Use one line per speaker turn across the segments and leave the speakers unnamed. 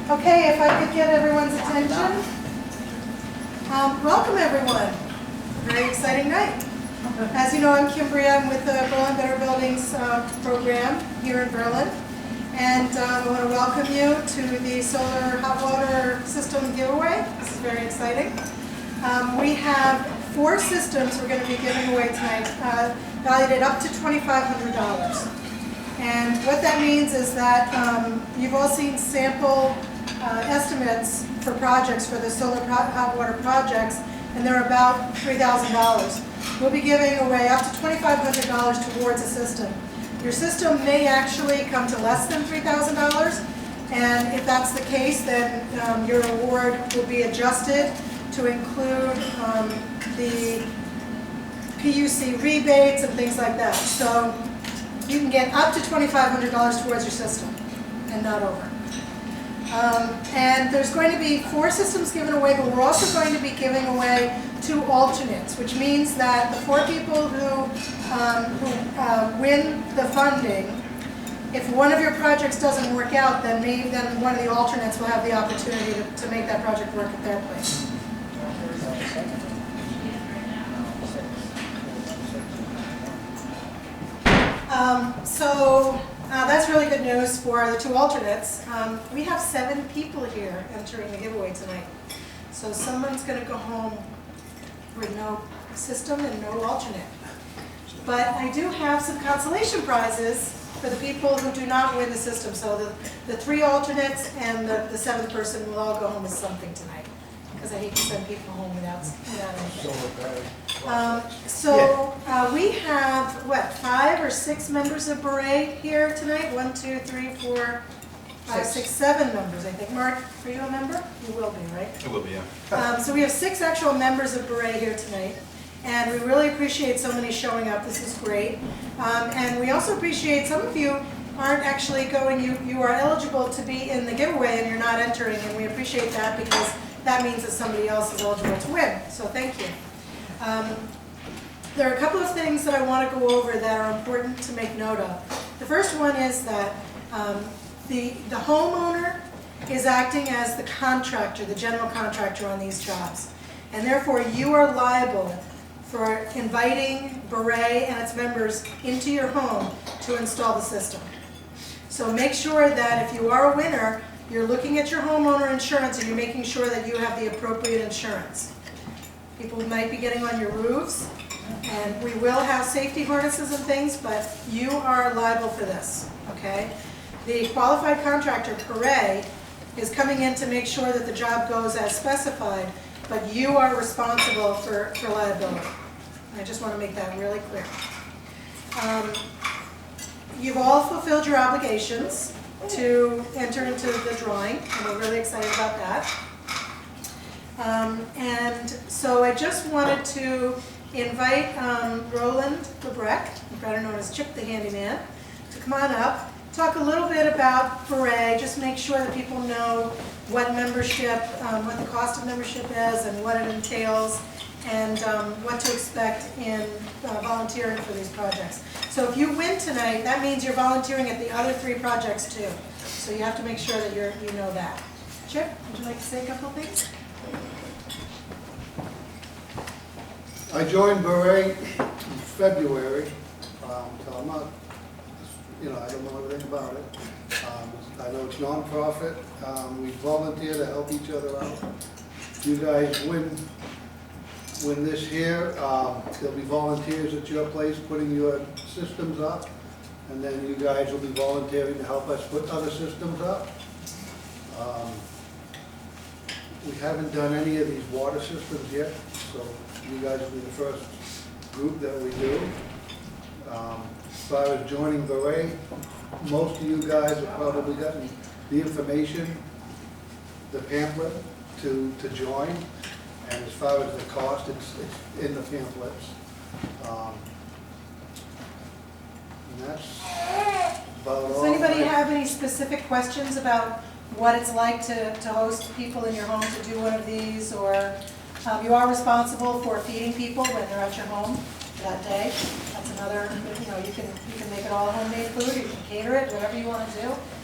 Okay, if I could get everyone's attention. Welcome everyone. Very exciting night. As you know, I'm Kimbria. I'm with the Berlin Better Buildings program here in Berlin. And I want to welcome you to the solar hot water system giveaway. This is very exciting. We have 4 systems we're going to be giving away tonight, valued at up to $2,500. And what that means is that you've all seen sample estimates for projects, for the solar hot water projects, and they're about $3,000. We'll be giving away up to $2,500 towards a system. Your system may actually come to less than $3,000, and if that's the case, then your award will be adjusted to include the PUC rebates and things like that. So you can get up to $2,500 towards your system and not over. And there's going to be 4 systems given away, but we're also going to be giving away 2 alternates, which means that the 4 people who win the funding, if one of your projects doesn't work out, then one of the alternates will have the opportunity to make that project work at their place. That's really good news for the 2 alternates. We have 7 people here entering the giveaway tonight. So someone's going to go home with no system and no alternate. But I do have some consolation prizes for the people who do not win the system. So the 3 alternates and the 7th person will all go home with something tonight, because I hate to send people home without anything. We have, what, 5 or 6 members of BAREI here tonight? 1, 2, 3, 4, 5, 6, 7 members, I think. Mark, are you a member? You will be, right?
I will be, yeah.
So we have 6 actual members of BAREI here tonight. And we really appreciate so many showing up. This is great. And we also appreciate some of you aren't actually going, you are eligible to be in the giveaway and you're not entering. And we appreciate that because that means that somebody else is eligible to win. So thank you. There are a couple of things that I want to go over that are important to make note of. The first one is that the homeowner is acting as the contractor, the general contractor on these jobs. And therefore you are liable for inviting BAREI and its members into your home to install the system. So make sure that if you are a winner, you're looking at your homeowner insurance and you're making sure that you have the appropriate insurance. People might be getting on your roofs, and we will have safety harnesses and things, but you are liable for this, okay? The qualified contractor, BAREI, is coming in to make sure that the job goes as specified, but you are responsible for liability. I just want to make that really clear. You've all fulfilled your obligations to enter into the drawing, and we're really excited about that. And so I just wanted to invite Roland Lebrecht, better known as Chip the Handyman, to come on up, talk a little bit about BAREI, just make sure that people know what membership, what the cost of membership is and what it entails, and what to expect in volunteering for these projects. So if you win tonight, that means you're volunteering at the other 3 projects too. So you have to make sure that you know that. Chip, would you like to say a couple of things?
I joined BAREI in February, so I'm not, I don't know everything about it. I know it's non-profit. We volunteer to help each other out. You guys win this here. There'll be volunteers at your place putting your systems up, and then you guys will be volunteering to help us put other systems up. We haven't done any of these water systems yet, so you guys will be the first group that we do. As far as joining BAREI, most of you guys have probably gotten the information, the pamphlet to join. And as far as the cost, it's in the pamphlets. And that's about all.
Does anybody have any specific questions about what it's like to host people in your home to do one of these, or you are responsible for feeding people when they're at your home that day. That's another, you can make it all homemade food, you can cater it, whatever you want to do.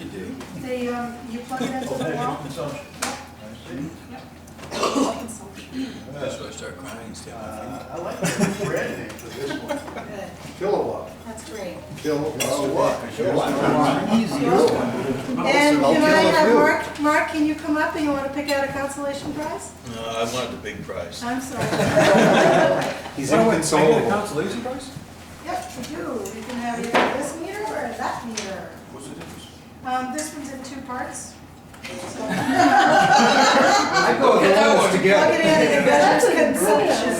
You do.
They, you plug it into the wall.
That's why I start crying instead of
I like the brand name for this one.
Good.
Kilowatt.
That's great.
Kilowatt.
And
I'll
can I
kill a
have
few.
Mark, can you come up and you want to pick out a consolation prize?
No, I wanted the big prize.
I'm sorry.
He's inconsolable. Consolation prize?
Yep, we do. You can have either this meter or that meter.
What's the difference?
This one's in 2 parts. So,
I go with the ones
plug it
together.
in and it measures consumption.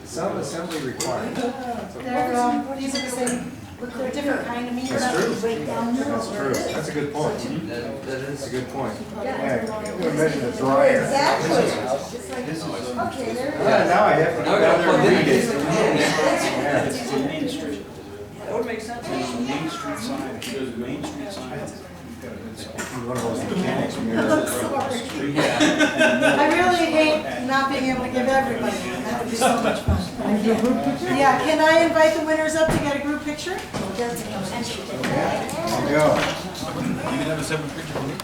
Some assembly required.
These are the same, they're different kind of meters.
That's true. That's true. That's a good point. That is a good point. Yeah, you're gonna measure the dryer.
Exactly. Okay, there it is.
Yeah, now I have to go down there and read it.
Yeah, it's the Main Street. That would make sense. It's the Main Street sign, it shows the Main Street sign.
One of those mechanics from your
I really hate not being able to give everybody one. That would be so much fun. Yeah, can I invite the winners up to get a group picture?
There you go.
You can have a separate picture of me.